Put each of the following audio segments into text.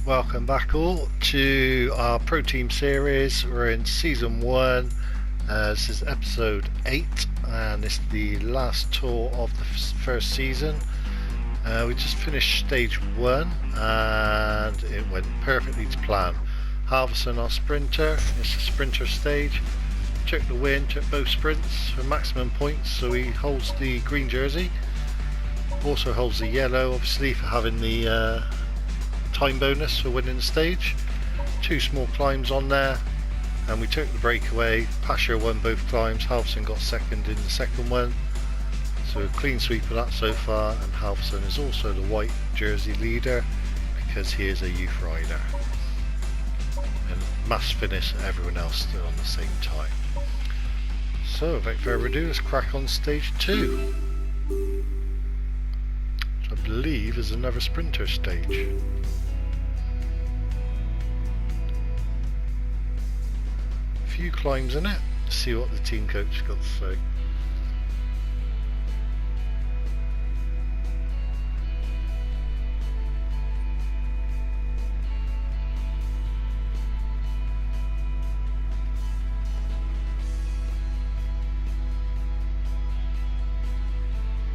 Welcome back all to our Pro Team series. We're in Season 1. This is Episode 8 and it's the last tour of the first season. We just finished Stage 1 and it went perfectly to plan. Halverson, our sprinter, it's a sprinter stage. Took the win, took both sprints for maximum points, so he holds the green jersey. Also holds the yellow, obviously, for having the time bonus for winning the stage. 2 small climbs on there, and we took the breakaway. Pasha won both climbs, Halverson got second in the second one. So a clean sweep of that so far, and Halverson is also the white jersey leader because he is a youth rider. And mass finish and everyone else still on the same time. So without further ado, let's crack on stage 2. Which I believe is another sprinter stage. A few climbs in it. Let's see what the team coach got to say.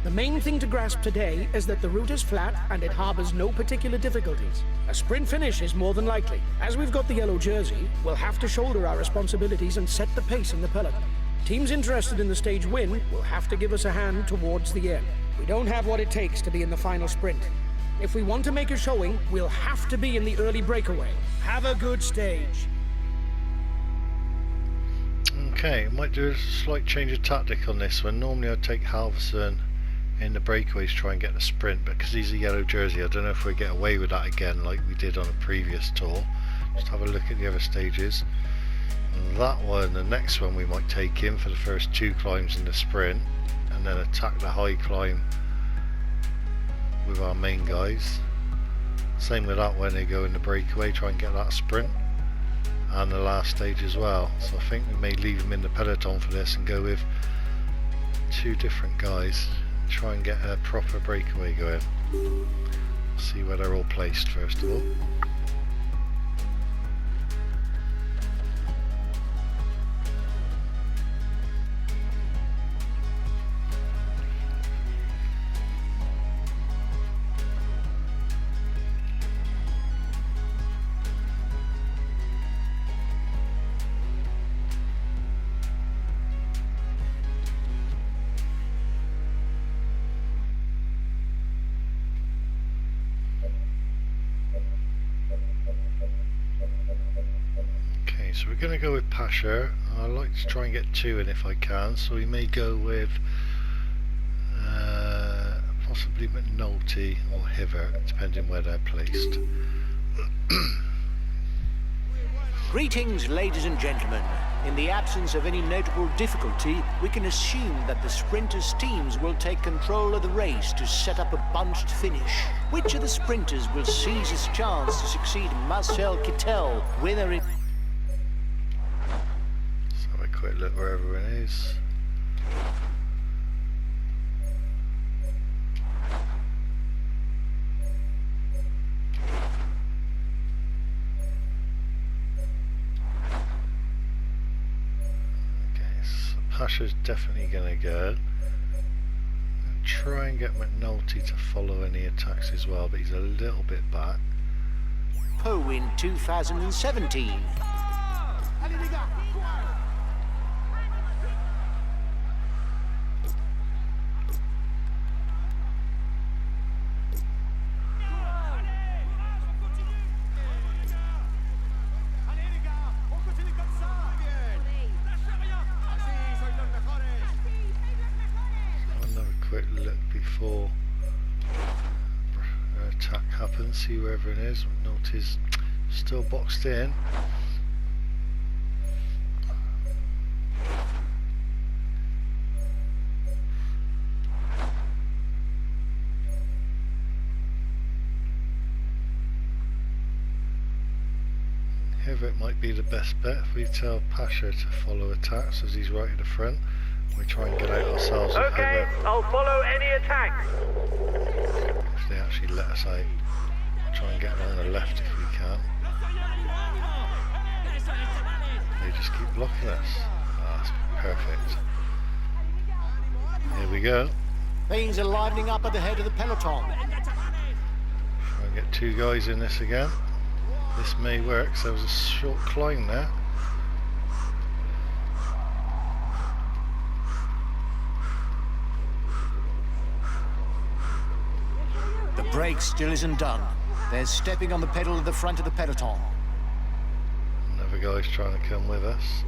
The main thing to grasp today is that the route is flat and it harbors no particular difficulties. A sprint finish is more than likely. As we've got the yellow jersey, we'll have to shoulder our responsibilities and set the pace in the peloton. Teams interested in the stage win will have to give us a hand towards the end. We don't have what it takes to be in the final sprint. If we want to make a showing, we'll have to be in the early breakaway. Have a good stage. Okay, might do a slight change of tactic on this one. Normally I'd take Halverson in the breakaways, try and get the sprint, but because he's a yellow jersey, I don't know if we get away with that again like we did on a previous tour. Just have a look at the other stages. And that one, the next one, we might take him for the first 2 climbs in the sprint and then attack the high climb with our main guys. Same with that one, they go in the breakaway, try and get that sprint, and the last stage as well. So I think we may leave him in the peloton for this and go with 2 different guys. Try and get a proper breakaway going. See where they're all placed first of all. So we're going to go with Pasha. I like to try and get 2 in if I can, so we may go with possibly McNulty or Hiver, depending where they're placed. Greetings, ladies and gentlemen. In the absence of any notable difficulty, we can assume that the sprinters' teams will take control of the race to set up a bunched finish. Which of the sprinters will seize his chance to succeed Marcel Kittel, winner in... Quick look where everyone is. Okay, so Pasha's definitely going to go. I'll try and get McNulty to follow any attacks as well, but he's a little bit back. Po in 2017. Quick look before attack happens, see where everyone is. McNulty's still boxed in. Hiver might be the best bet if we tell Pasha to follow attacks as he's right at the front. We try and get out ourselves. Okay, I'll follow any attacks. If they actually let us out. Try and get along the left if we can. They just keep blocking us. Oh, that's perfect. Here we go. Things are livening up at the head of the peloton. Try and get 2 guys in this again. This may work, so there was a short climb there. The brake still isn't done. They're stepping on the pedal at the front of the peloton. Another guy's trying to come with us.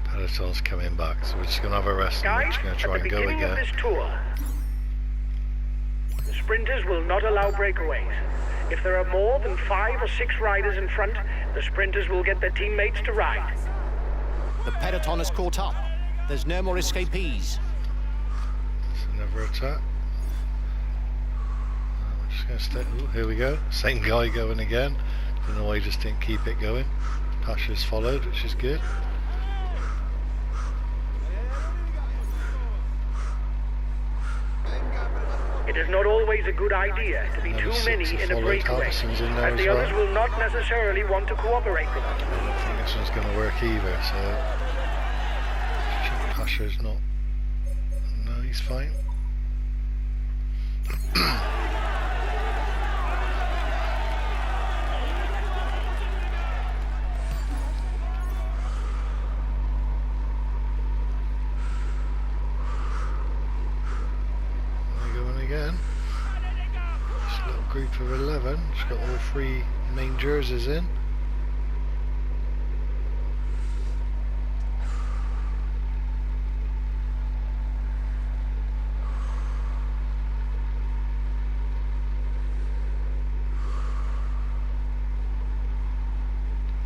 Peloton's coming back, so we're just going to have a rest and we're Guys, just going to at try the and go beginning of again. this tour, the sprinters will not allow breakaways. If there are more than 5 or 6 riders in front, the sprinters will get their teammates to ride. The peloton has caught up. There's no more escapees. It's another attack. I'm just going to stay. Ooh, here we go. Same guy going again. Don't know why he just didn't keep it going. Pasha's followed, which is good. It is not always a good idea to be Number too many 6 in a followed. breakaway, Harrison's in there as as the well. others will not necessarily want to cooperate with us. I don't think this one's going to work either, so Pasha's not. No, he's fine. They're going again. This little group of 11. She's got all 3 main jerseys in.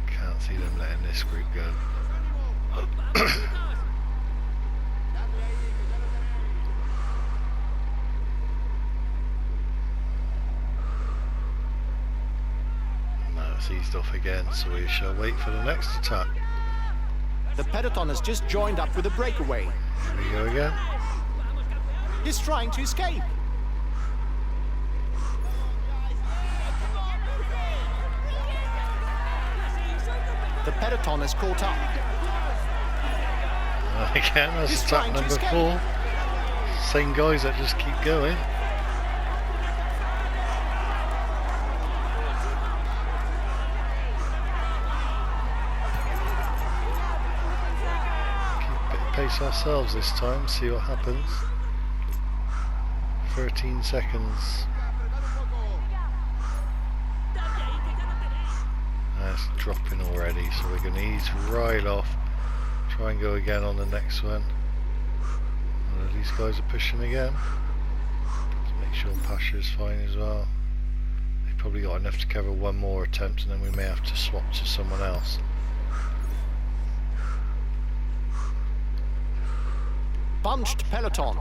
Can't see them letting this group go. No, it's eased off again, so we shall wait for the next attack. The peloton has just joined up with the breakaway. Here we go again. He's trying to escape. The peloton has caught up. Again, that's He's attack trying to number escape. 4. Same guys that just keep going. Keep a bit of pace ourselves this time, see what happens. 13 seconds. That's dropping already, so we're going to ease right off. Try and go again on the next one. These guys are pushing again. Let's make sure Pasha's fine as well. They've probably got enough to cover one more attempt and then we may have to swap to someone else. Bunched peloton.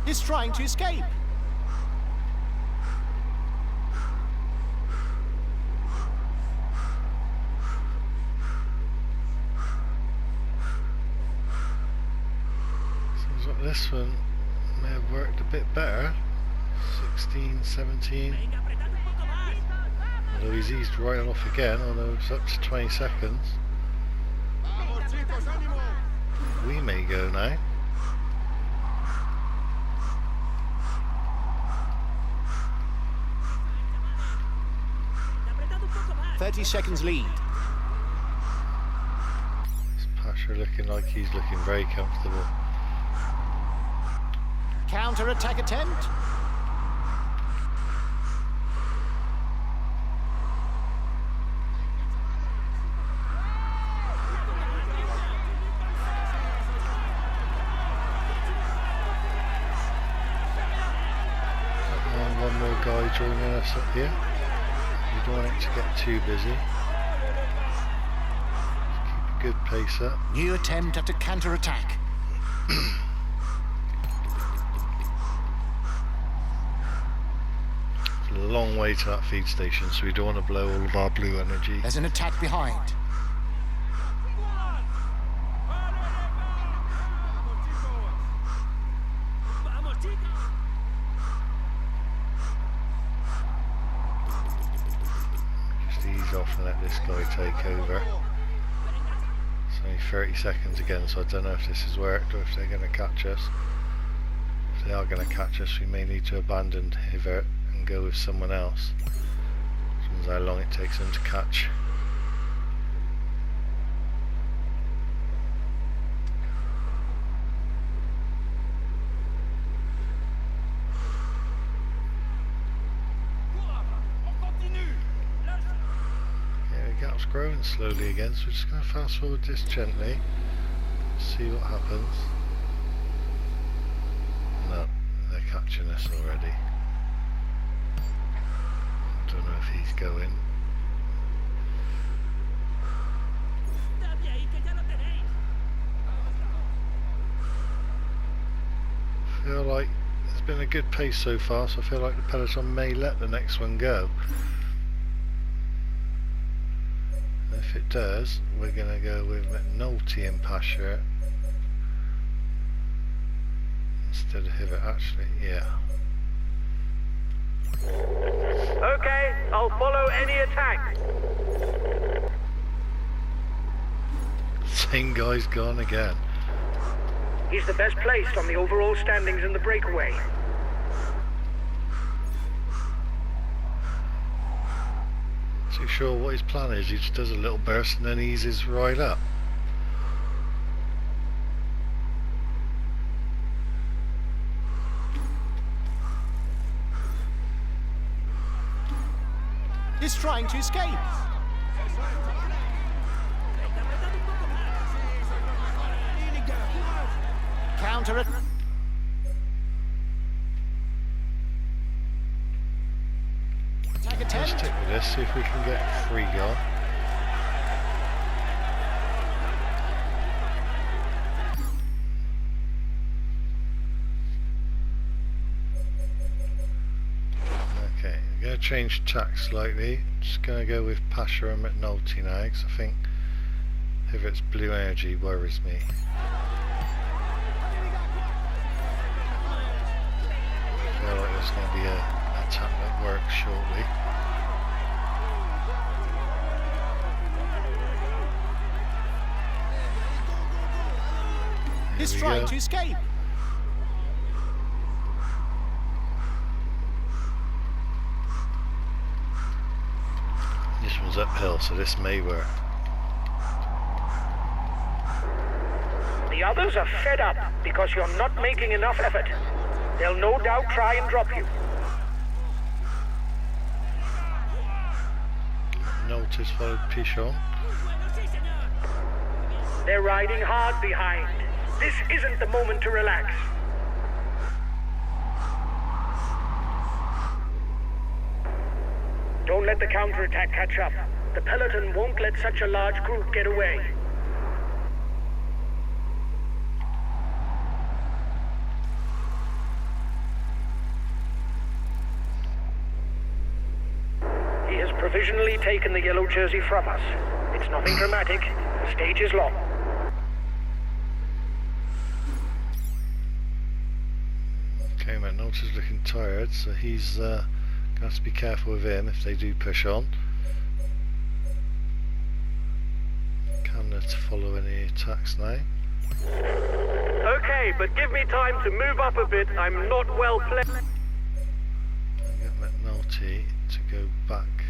He's trying to escape. Seems like this one may have worked a bit better. 16, 17. Although he's eased right off again, although it's up to 20 seconds. We may go now. "30 seconds lead. Is Pasha looking like he's looking very comfortable? Counter-attack attempt. And one more guy joining us up here. We don't want it to get too busy. Just keep a good pace up. New attempt at a counter-attack. long way to that feed station, so we don't want to blow all of our blue energy. There's an attack behind. Just ease off and let this guy take over. It's only 30 seconds again, so I don't know if this has worked or if they're going to catch us. If they are going to catch us, we may need to abandon Hivert and go with someone else. Depends how long it takes them to catch. Gap's growing slowly again, so we're just going to fast forward this gently, see what happens. No, they're catching us already. Don't know if he's going. I feel like there's been a good pace so far, so I feel like the peloton may let the next one go. If it does, we're going to go with McNulty and Pasha instead of Hivert, actually, yeah. Okay, I'll follow any attack. Same guy's gone again. He's the best placed on the overall standings in the breakaway. Too sure what his plan is. He just does a little burst and then eases right up. He's trying to escape. Counter it. Let's stick with this, see if we can get free gone. Okay, I'm going to change tack slightly. Just going to go with Pasha and McNulty now, because I think Hivert's blue energy worries me. I feel like there's going to be a attack that works shortly. He's trying to escape. This one's uphill, so this may work. The others are fed up because you're not making enough effort. They'll no doubt try and drop you. Notice followed Pichon. They're riding hard behind. This isn't the moment to relax. Don't let the counterattack catch up. The peloton won't let such a large group get away. He has provisionally taken the yellow jersey from us. It's nothing dramatic. The stage is long. Okay, McNulty's looking tired, so he's going to have to be careful with him if they do push on. Camera to follow any attacks now. Okay, but give me time to move up a bit. I'm not well placed. Get McNulty to go back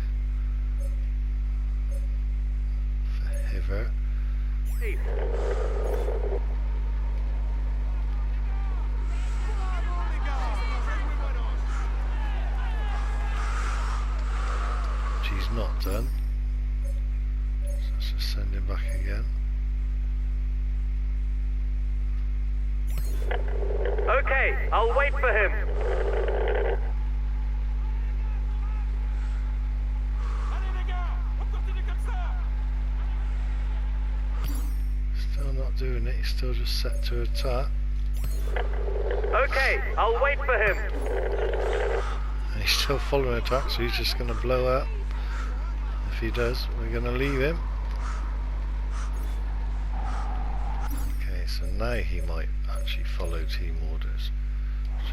for Hivert. She's not done. So let's just send him back again. Okay, I'll wait for him. Still not doing it, he's still just set to attack. Okay, I'll wait for him. And He's still following attack, so he's just going to blow up. If he does, we're going to leave him. Okay, so now he might actually follow team orders.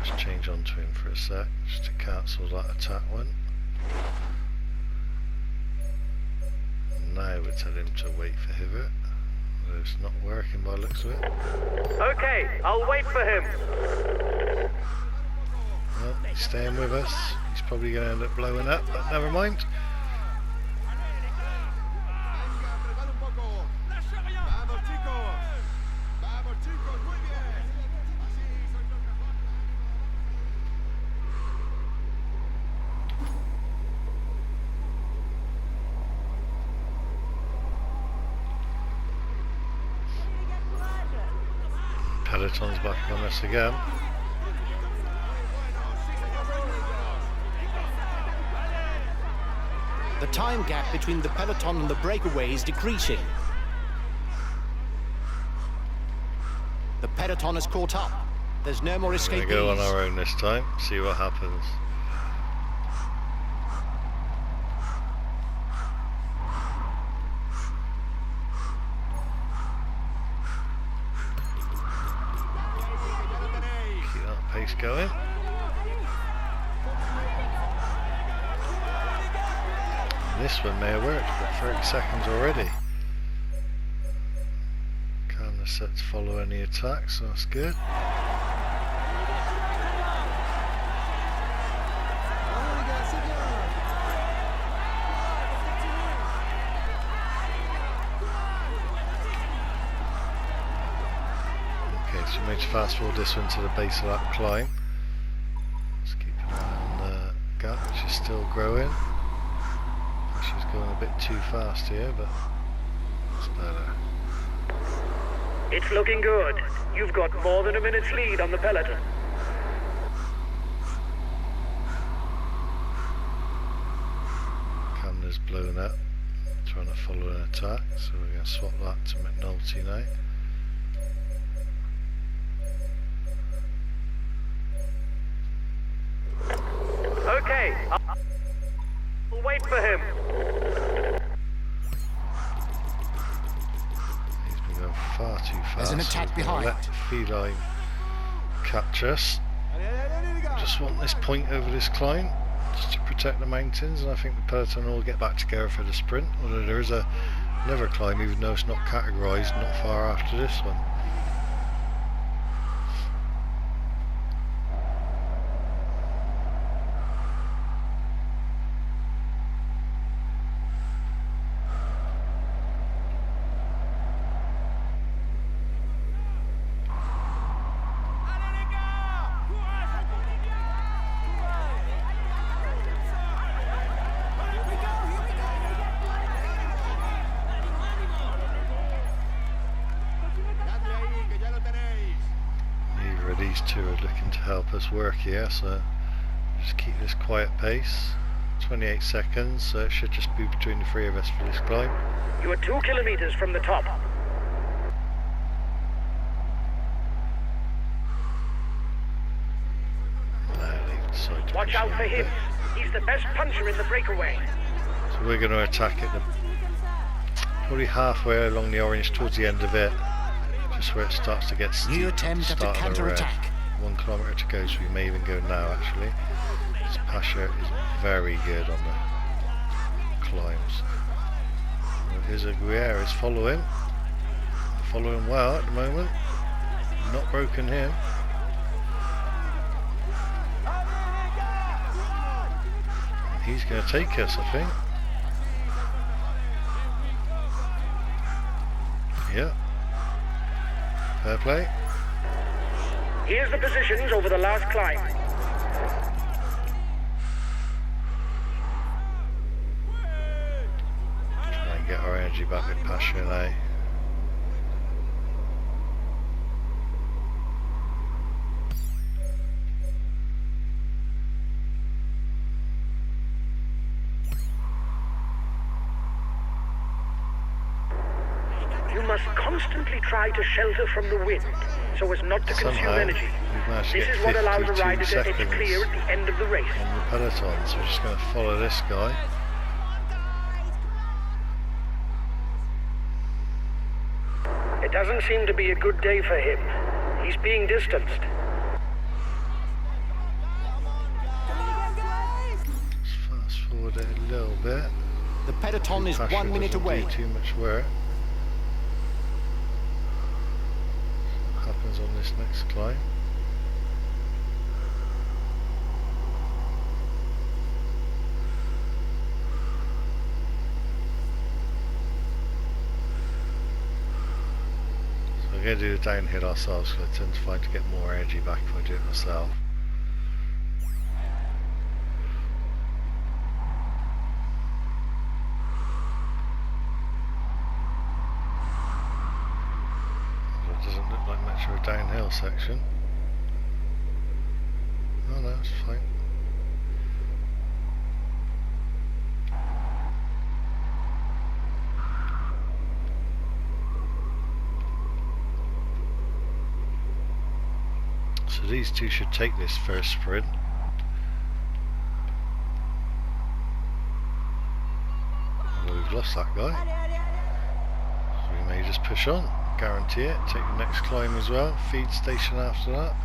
Just change onto him for a sec, just to cancel that attack one. Now we're telling him to wait for Hibbert. It's not working by the looks of it. Okay, I'll wait for him. Well, he's staying with us. He's probably going to end up blowing up, but never mind. Peloton's back on us again. The time gap between the peloton and the breakaway is decreasing. The peloton has caught up. There's no more We're escapees. going to go on our own this time, see what happens. Keep that pace going. This one may have worked, but 30 seconds already. Camera set to follow any attacks, so that's good. Okay, so we need to fast forward this one to the base of that climb. Let's keep an eye on the gap, which is still growing. She's going a bit too fast here, but it's better. It's looking good. You've got more than a minute's lead on the peloton. Camera's blown up, trying to follow an attack, so we're going to swap that to McNulty now. Okay, I'll wait for him. He's been going far too fast. There's an attack so we're gonna behind. let the feline catch us. Just want this point over this climb, just to protect the mountains, and I think the peloton will get back together for the sprint. Although there is another climb, even though it's not categorised, not far after this one. These two are looking to help us work here, so just keep this quiet pace. 28 seconds, so it should just be between the three of us for this climb. You are 2 kilometers from the top. Watch out for him. He's the best puncher in the breakaway. So we're going to attack it probably halfway along the orange towards the end of it. Just where it starts to get steep. New attempt at a counter-attack. 1 kilometre to go, so we may even go now actually. This Pasha is very good on the climbs. Here's Aguirre is following. Following well at the moment. Not broken him. He's going to take us, I think. Yeah. Fair play. Here's the positions over the last climb. Try and get our energy back with Pasha now. You must constantly try to shelter from the wind, so as not to consume Somehow, energy. we've managed to This get is what allows the 52 rider to edge seconds clear at the end of the race. on the peloton, so we're just going to follow this guy. It doesn't seem to be a good day for him. He's being distanced. Let's fast forward it a little bit. The peloton is Pasha 1 minute doesn't away. do too much work. What happens on this next climb? So we're going to do the downhill ourselves, because I tend to find to get more energy back if I do it myself. It doesn't look like much of a downhill section. Oh no, it's fine. So these two should take this first sprint. Although we've lost that guy. So we may just push on. Guarantee it. Take the next climb as well. Feed station after that.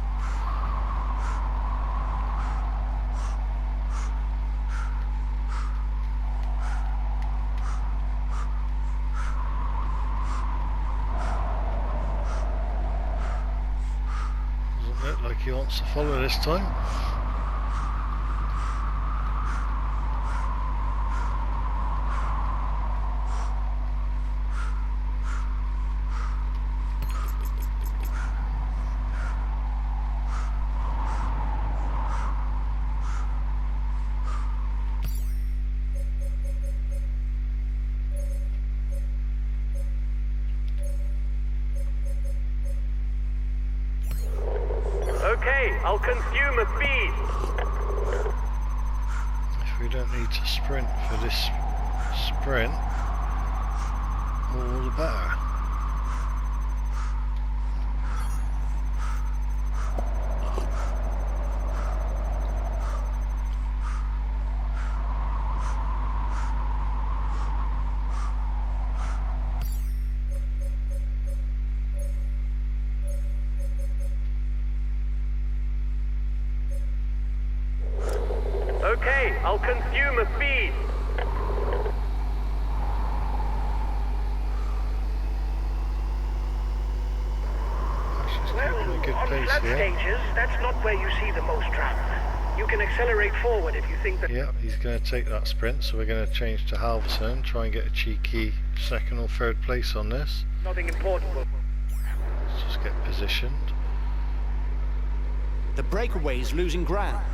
Doesn't look like he wants to follow this time. Okay, I'll consume a feed. If we don't need to sprint for this sprint, all the better. Okay, I'll consume a feed. She's keeping a good On pace flat here. stages, that's not where you see the most travel. You can accelerate forward if you think that... Yeah, he's going to take that sprint, so we're going to change to Halverson, try and get a cheeky second or third place on this. Nothing important will... Let's just get positioned. The breakaway is losing ground.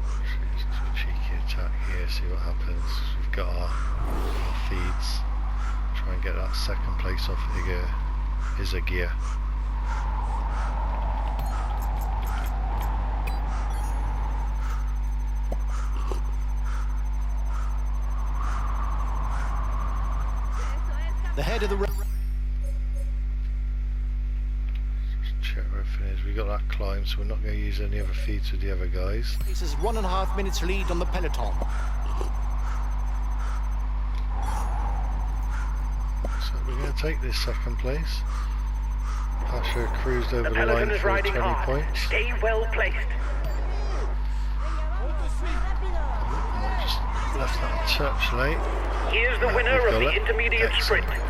Let's do a cheeky attack here, see what happens. We've got our feeds. Try and get that second place off Izagear. The head of the Just check where everything is. We got that climb, so we're not going to use any other feeds with the other guys. race is 1.5 minutes lead on the peloton. So we're going to take this second place. Pasha cruised over The the line peloton is for riding 20 hard. points. Stay well placed. I just left that a touch late. Here's the Right, winner we've of got the it. intermediate Excellent. sprint.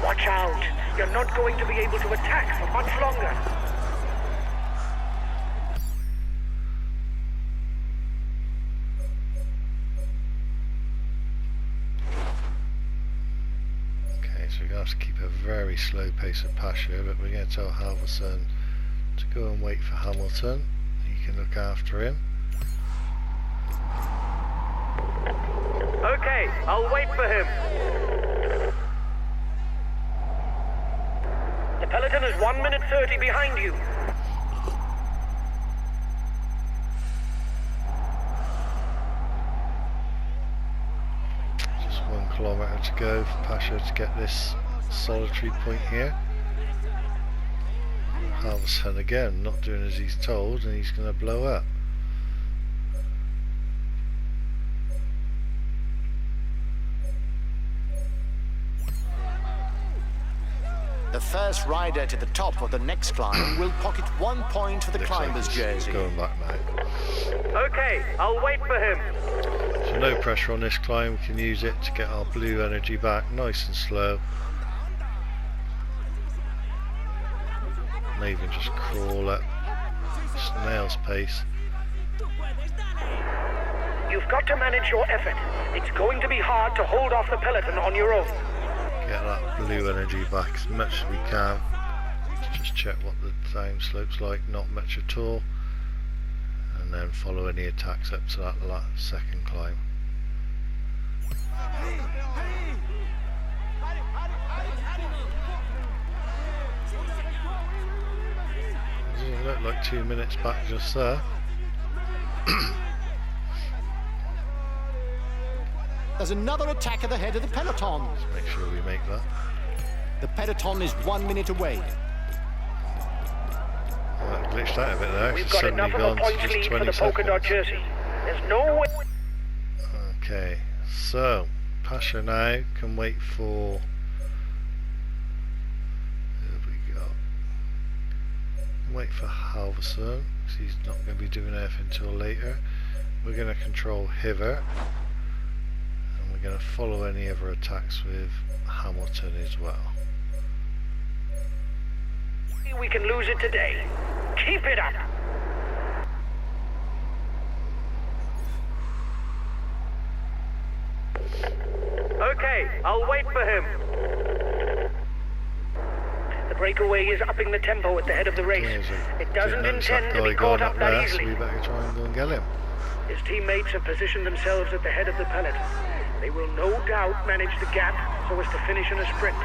Watch out. You're not going to be able to attack for much longer. Okay, so we're going to have to keep a very slow pace at Pasha, but we're going to tell Halverson to go and wait for Hamilton. He can look after him. Okay, I'll wait for him. The peloton is 1 minute 30 behind you. quarter to go for Pasha to get this solitary point here. Halverson again, not doing as he's told, and he's going to blow up. The first rider to the top of the next climb will pocket 1 point for the Looks climber's like he's jersey. going back now. Okay, I'll wait for him. So no pressure on this climb, we can use it to get our blue energy back nice and slow. And even just crawl at snail's pace. You've got to manage your effort. It's going to be hard to hold off the peloton on your own. Get that blue energy back as much as we can. Let's just check what the downslope's like, not much at all. And then follow any attacks up to that second climb. Doesn't look like 2 minutes back just there. There's another attack at the head of the peloton. Let's make sure we make that. The peloton is 1 minute away. Oh, that glitched out a bit there. We've It's got suddenly enough of a gone to points just lead for 20 the polka dot seconds. jersey. There's no way. Okay, so Pasha now can wait for. Who have we got? Wait for Halverson, because he's not going to be doing anything until later. We're going to control Hiver, and we're going to follow any other attacks with Hamilton as well. We can lose it today. Keep it up. Okay, I'll wait for him. The breakaway is upping the tempo at the head of the race. It doesn't intend to be caught up that there, so easily. we better try and go and get him. His teammates have positioned themselves at the head of the peloton. They will no doubt manage the gap so as to finish in a sprint.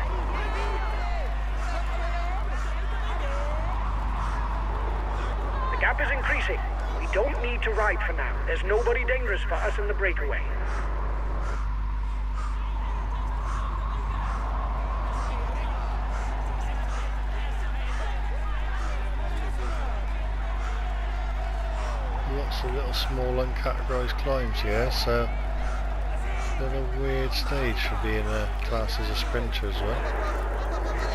The gap is increasing. We don't need to ride for now. There's nobody dangerous for us in the breakaway. Lots of little small uncategorised climbs here, so been a weird stage for being a class as a sprinter as well.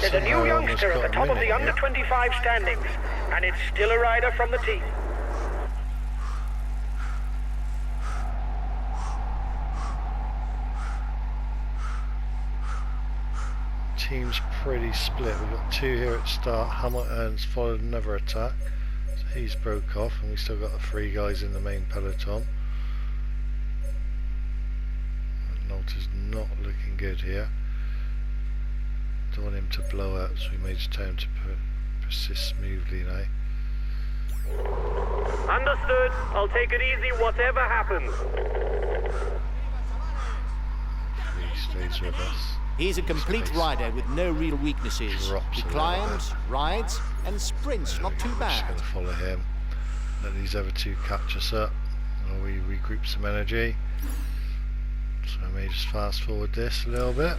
There's a new Somehow almost youngster at the got a top of the minute under here. 25 standings, and it's still a rider from the team. Team's pretty split. We've got two here at the start. Hamilton's followed another attack, so he's broke off, and we still got the three guys in the main peloton. Nolte's not looking good here. Don't want him to blow up, so we may just tell him to persist smoothly now. Understood. I'll take it easy whatever happens. He stays with us. He's a complete rider with no real weaknesses. Drops He a little climbs, rides, and sprints not too We're just bad. going to follow him. Let these other two catch us up, and we regroup some energy. So I may just fast forward this a little bit.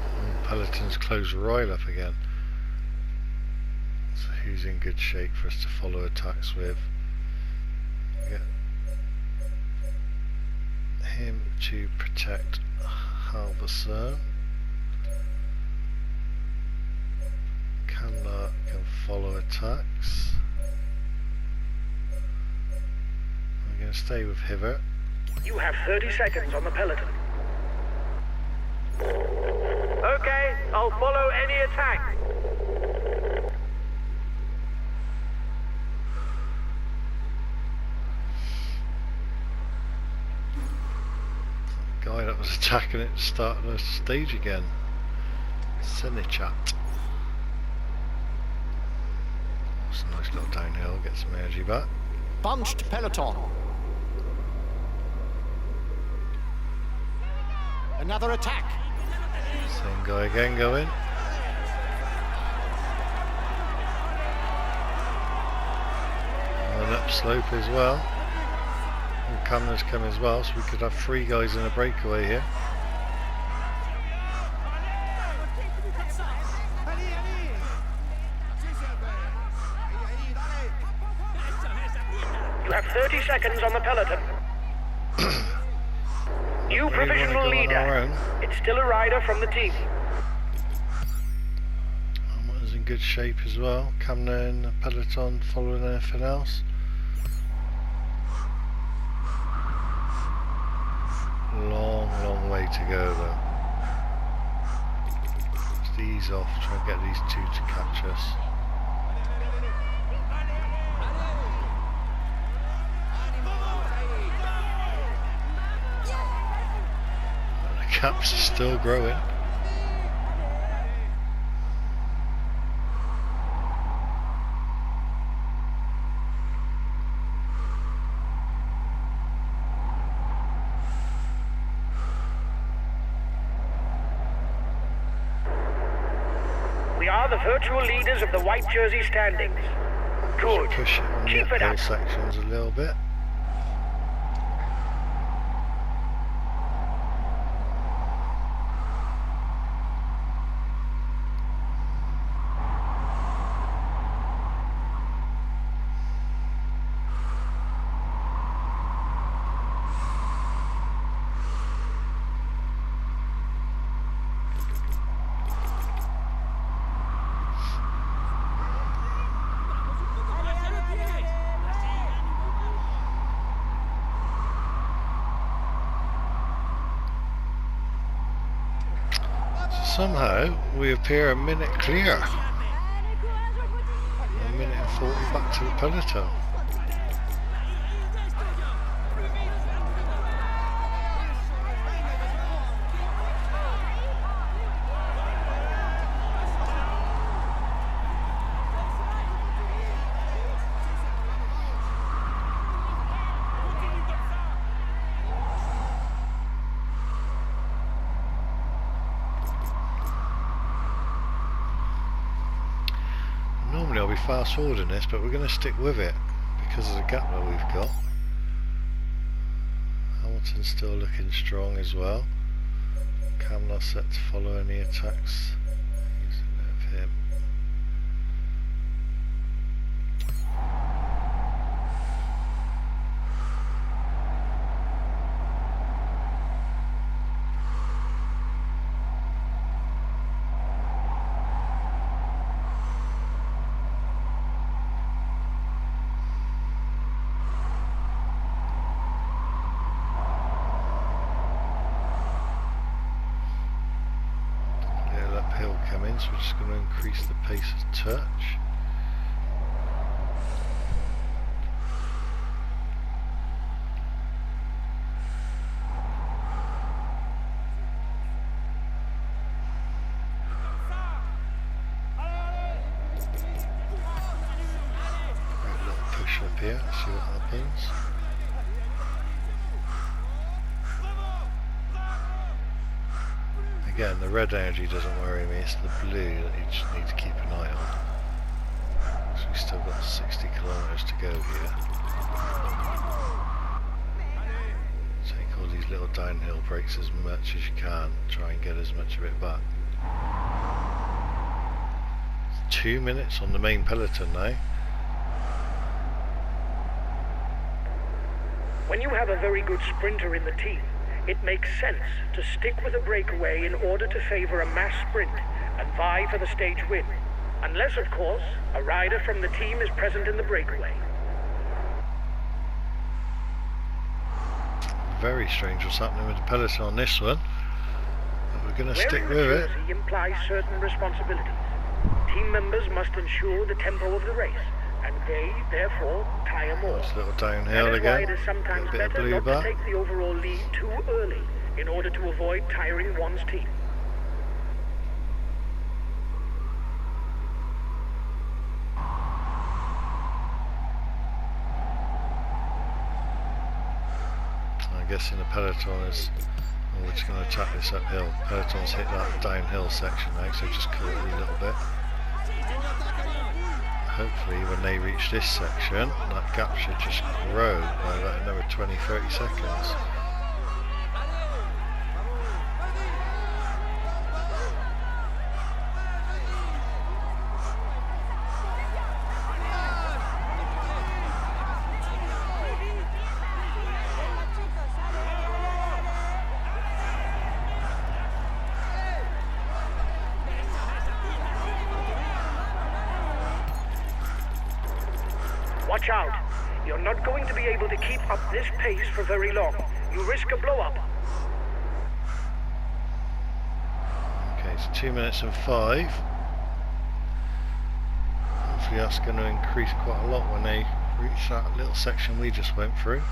Oh, Peloton's closed right up again. So who's in good shape for us to follow attacks with? Get him to protect Halverson. Candler can follow attacks. We're going to stay with Hiver. You have 30 seconds on the peloton. Okay, I'll follow any attack. Guy that was attacking it starting the stage again. Sinichat. It's a nice little downhill, get some energy back. Bunched peloton. Another attack. Same guy again going. And an upslope as well. Cameron's coming as well, so we could have 3 guys in a breakaway here. You have 30 seconds on the peloton. New provisional leader. It's still a rider from the team. Is in good shape as well. Cameron, peloton, following anything else. Long way to go though. Just ease off, try and get these 2 to catch us. The gaps are still growing. We are the virtual leaders of the white jersey standings. Good. Push it on the Keep it uphill up. sections a little bit. Somehow we appear a minute clear. A minute and 40 back to the peloton. Normally I'll be fast forwarding this, but we're going to stick with it because of the gap that we've got. Hamilton's still looking strong as well. Cam not set to follow any attacks. He's ahead of him. So we're just going to increase the pace a touch. Right, a little push up here, see what happens. Again, the red energy doesn't worry me, it's the blue that you just need to keep an eye on. So we've still got 60 kilometers to go here. Take all these little downhill breaks as much as you can, try and get as much of it back. 2 minutes on the main peloton now. When you have a very good sprinter in the team, it makes sense to stick with a breakaway in order to favor a mass sprint and vie for the stage win. Unless, of course, a rider from the team is present in the breakaway. Very strange what's happening with the peloton on this one. But we're going to stick with it. Wearing the jersey implies certain responsibilities. Team members must ensure the tempo of the race, and they, therefore, tire more. It's a little downhill again. That is why it is sometimes Get a bit of better blue not back. to take the overall lead too early in order to avoid tiring one's team. I'm guessing the peloton is. Oh, we're just going to attack this uphill. Peloton's hit that downhill section now, so just cut it a little bit. hopefully when they reach this section, that gap should just grow by about another 20-30 seconds. Watch out. You're not going to be able to keep up this pace for very long. You risk a blow-up. Okay, it's 2 minutes and 5. Hopefully that's going to increase quite a lot when they reach that little section we just went through.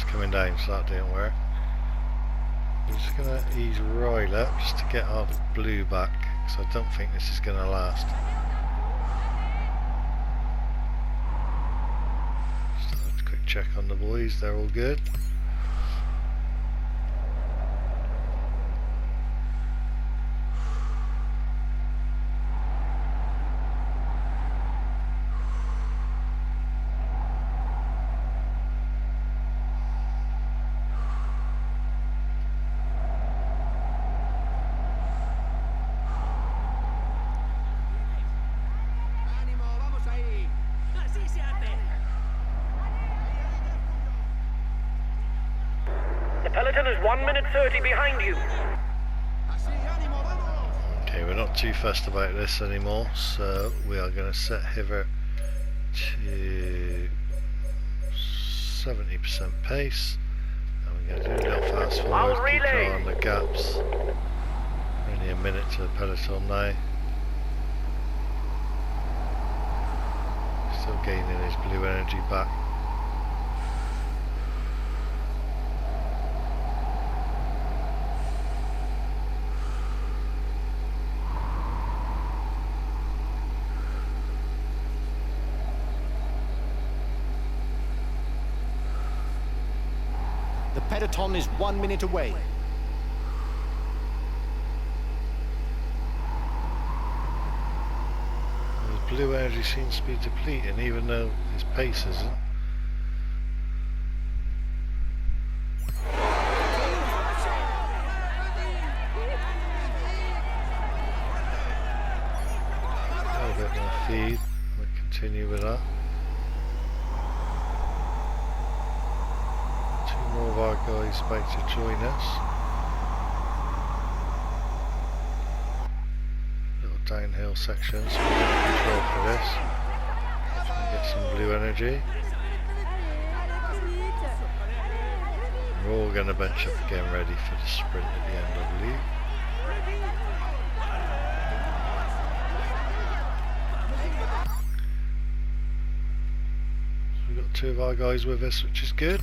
Coming down, so that didn't work. I'm just going to ease right up just to get our blue back, because I don't think this is going to last. Just a quick check on the boys, they're all good. The peloton is 1 minute 30 behind you. Okay, we're not too fussed about this anymore, so we are going to set Hiver to 70% pace, and we're going to do a little fast forward, keep an eye on the gaps. Only a minute to the peloton now. Still gaining his blue energy back. The peloton is 1 minute away. His blue energy seems to be depleting, even though his pace isn't. A little bit more feed. We'll continue with that. More of our guys about to join us. Little downhill section, so we're going to control for this. Try and get some blue energy. We're all going to bench up again, ready for the sprint at the end, I believe. So we've got 2 of our guys with us, which is good.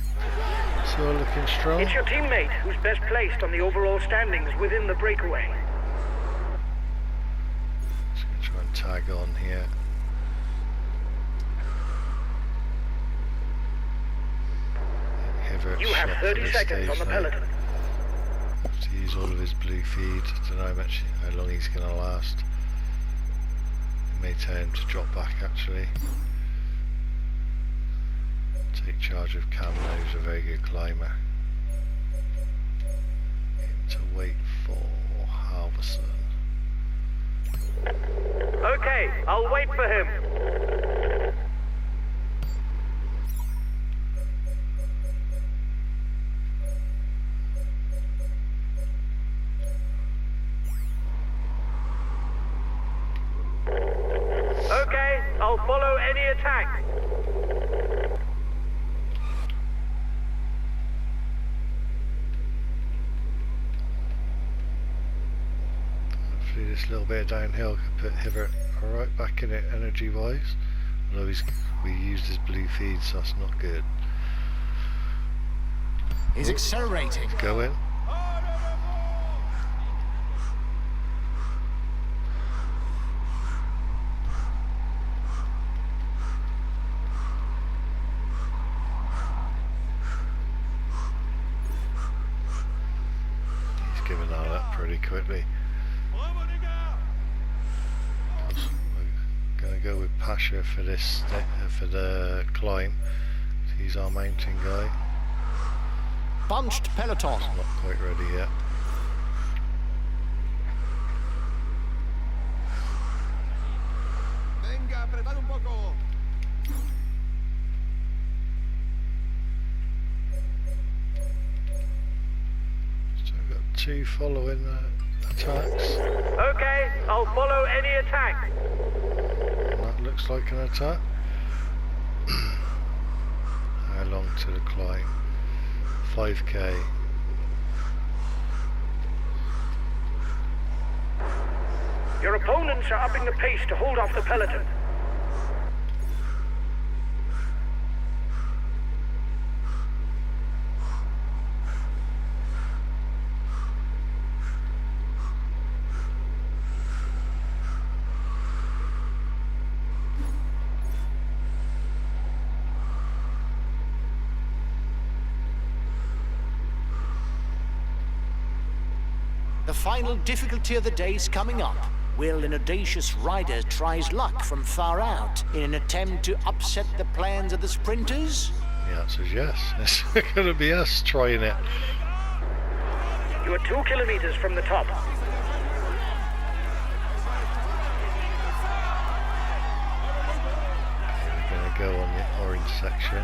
So we're looking strong. It's your teammate who's best placed on the overall standings within the breakaway. Just going to try and tag on here. You have 30 seconds on the peloton. Have to use all of his blue feed. I don't know how long he's going to last. It may tell him to drop back actually. Take charge of Cam now, who's a very good climber. Get him to wait for Halverson. Okay, I'll wait for him. Okay, I'll follow any attack. This little bit of downhill could put Hibbert right back in it energy wise, although we used his blue feed, so that's not good. He's accelerating. Go in. up pretty quickly. We're going to go with Pasha for this for the climb. He's our mountain guy. Bunched peloton. He's not quite ready yet. So we've got 2 following the attacks. Okay, I'll follow any attack. And that looks like an attack. How long to the climb? 5k. Your opponents are upping the pace to hold off the peloton. The final difficulty of the day is coming up. Will an audacious rider try his luck from far out in an attempt to upset the plans of the sprinters? The answer is yes. It's going to be us trying it. You are 2 kilometers from the top. We're going to go on the orange section.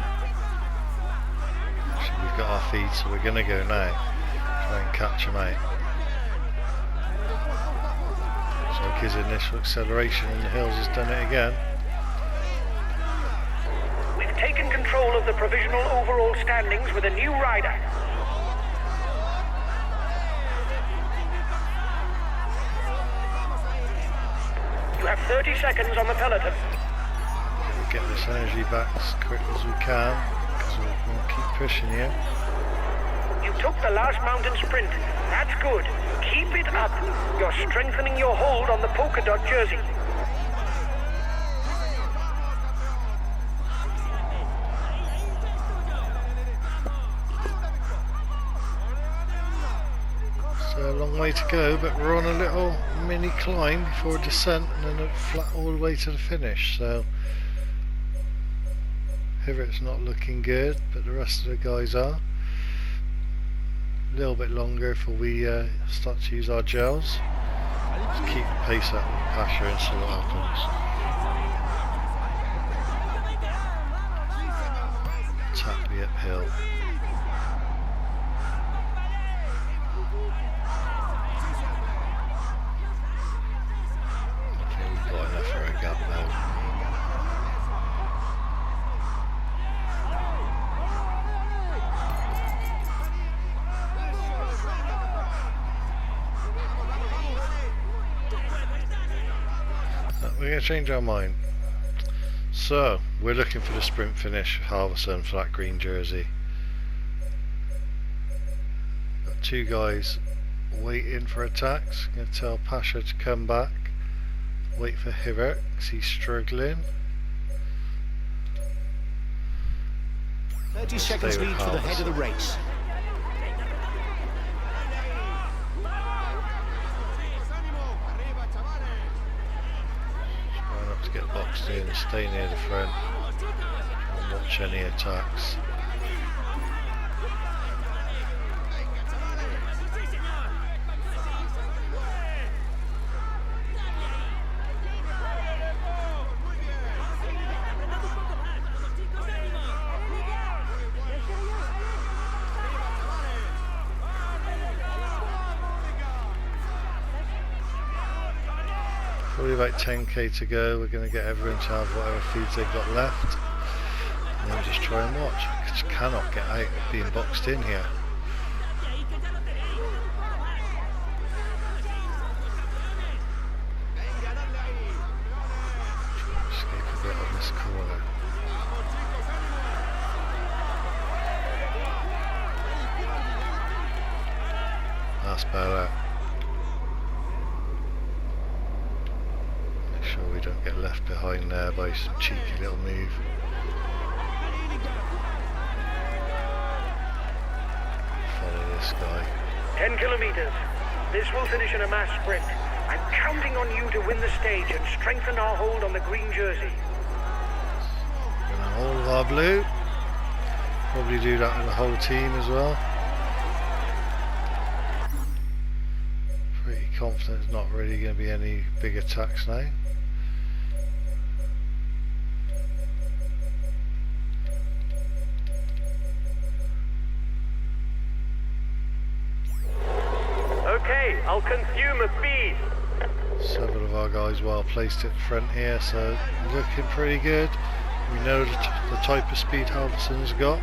Actually, we've got our feed, so we're going to go now. Try and catch him out. So his initial acceleration in the hills has done it again. We've taken control of the provisional overall standings with a new rider. You have 30 seconds on the peloton. We'll get this energy back as quick as we can, because we'll keep pushing here. You took the last mountain sprint. That's good. Keep it up. You're strengthening your hold on the polka dot jersey. So a long way to go, but we're on a little mini climb before a descent and then a flat all the way to the finish. So Hivert's not looking good, but the rest of the guys are. A little bit longer before we start to use our gels. Just keep the pace up with Pasha and see what happens. Tap me uphill. I think we've got enough for a gap now. We're going to change our mind. So, we're looking for the sprint finish, Halverson for that green jersey. Got 2 guys waiting for attacks. Going to tell Pasha to come back. Wait for Hivert, because he's struggling. 30 seconds lead for the head of the race. Get boxed in, stay near the front and watch any attacks. Probably about 10k to go. We're going to get everyone to have whatever feeds they've got left and then just try and watch. I just cannot get out of being boxed in here. Escape a bit on this corner. That's better. Sure we don't get left behind there by some cheeky little move. Follow this guy. 10 kilometers. This will finish in a mass sprint. I'm counting on you to win the stage and strengthen our hold on the green jersey. Gonna hold our blue. Probably do that with the whole team as well. Pretty confident it's not really going to be any big attacks now. Okay, I'll consume a feed. Several of our guys well placed at the front here, so looking pretty good. We know the type of speed Halverson's got.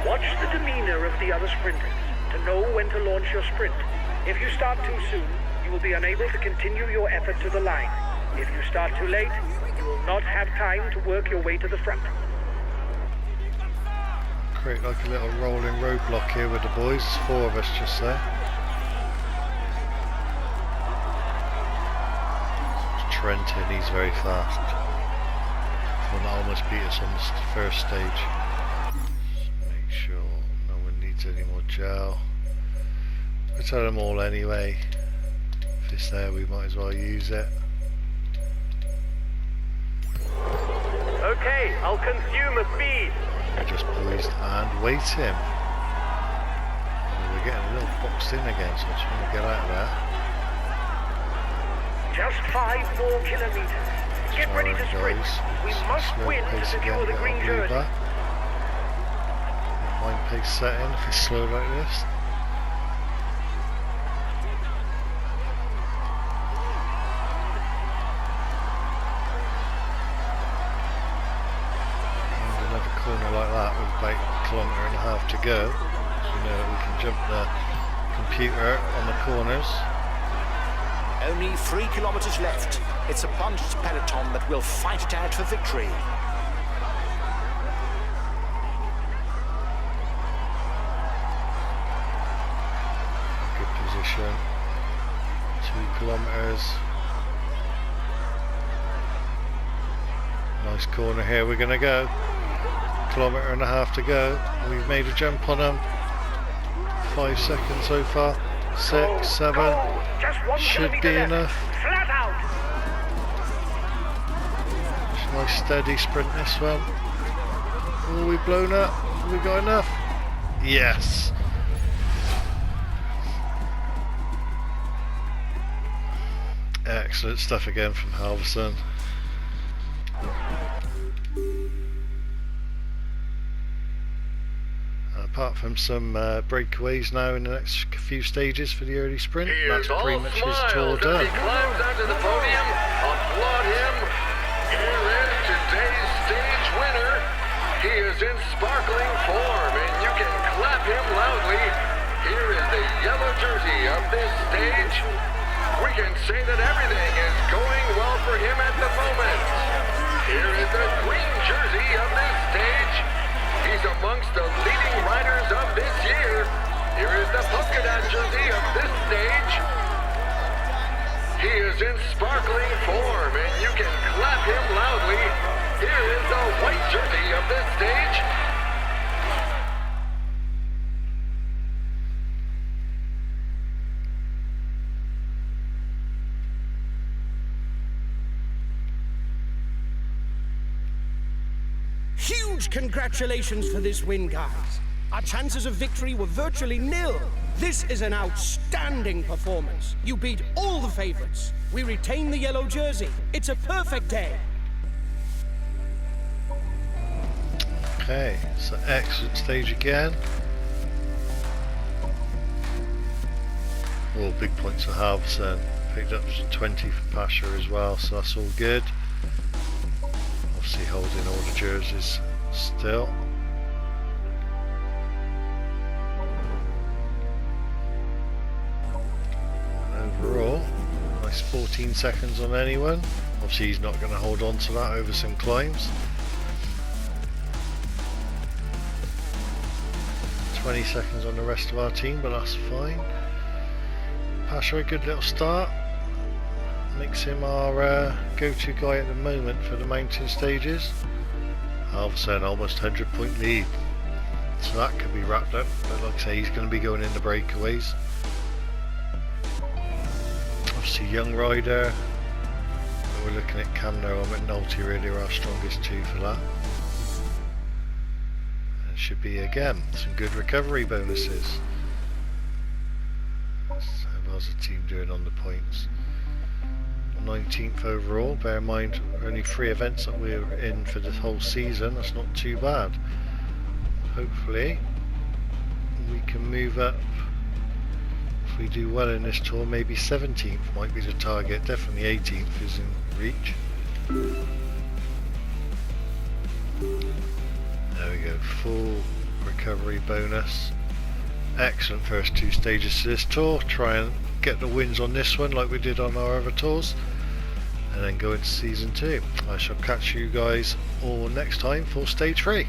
Watch the demeanor of the other sprinters to know when to launch your sprint. If you start too soon, you will be unable to continue your effort to the line. If you start too late, you will not have time to work your way to the front. Create like a little rolling roadblock here with the boys. 4 of us just there. Trenton, he's very fast. One that almost beat us on the first stage. Make sure no one needs any more gel. We tell them all anyway. If it's there, we might as well use it. Okay, I'll consume a feed. Just poised and waiting. We're getting a little boxed in again, so I'm trying to get out of that. Just 5 more kilometers. Get ready to sprint. We must win to secure the green jersey. Mind pace setting if it's slow like this. And another corner like that with about 1.5 km to go. So we know that we can jump the computer on the corners. Only 3 kilometers left. It's a bunched peloton that will fight it out for victory. Good position. 2 kilometers. Nice corner here. We're going to go. 1.5 kilometers to go. We've made a jump on them. 5 seconds so far. 6, 7. Should be enough. Flat out. Nice steady sprint this one. Oh, we've blown up. Have we got enough? Yes. Excellent stuff again from Halverson. Apart from some breakaways now in the next few stages for the early sprint, that's pretty much his tour done. He climbs onto the podium. Applaud him. Here is today's stage winner. He is in sparkling form, and you can clap him loudly. Here is the yellow jersey of this stage. We can say that everything is going well for him at the moment. Here is the green jersey of this stage. He's amongst the leading riders of this year. Here is the polka dot jersey of this stage. He is in sparkling form, and you can clap him loudly. Here is the white jersey of this stage. Huge congratulations for this win, guys. Our chances of victory were virtually nil. This is an outstanding performance. You beat all the favorites. We retain the yellow jersey. It's a perfect day. Okay, so excellent stage again. All big points for Halverson. Picked up 20 for Pasha as well, so that's all good. Obviously holding all the jerseys still. And overall, nice 14 seconds on anyone. Obviously he's not going to hold on to that over some climbs. 20 seconds on the rest of our team, but that's fine. Pasha, a good little start. Makes him our go-to guy at the moment for the mountain stages. Halverson almost 100-point lead. So that could be wrapped up, but like I say, he's going to be going in the breakaways. Obviously Young Rider, we're looking at Camno and McNulty really are our strongest two for that. And it should be again some good recovery bonuses. So how's the team doing on the points? 19th overall, bear in mind only 3 events that we're in for the whole season, that's not too bad. Hopefully we can move up. If we do well in this tour, maybe 17th might be the target, definitely 18th is in reach. There we go, full recovery bonus. Excellent first 2 stages to this tour. Try and get the wins on this one like we did on our other tours, and then go into season 2. I shall catch you guys all next time for stage 3.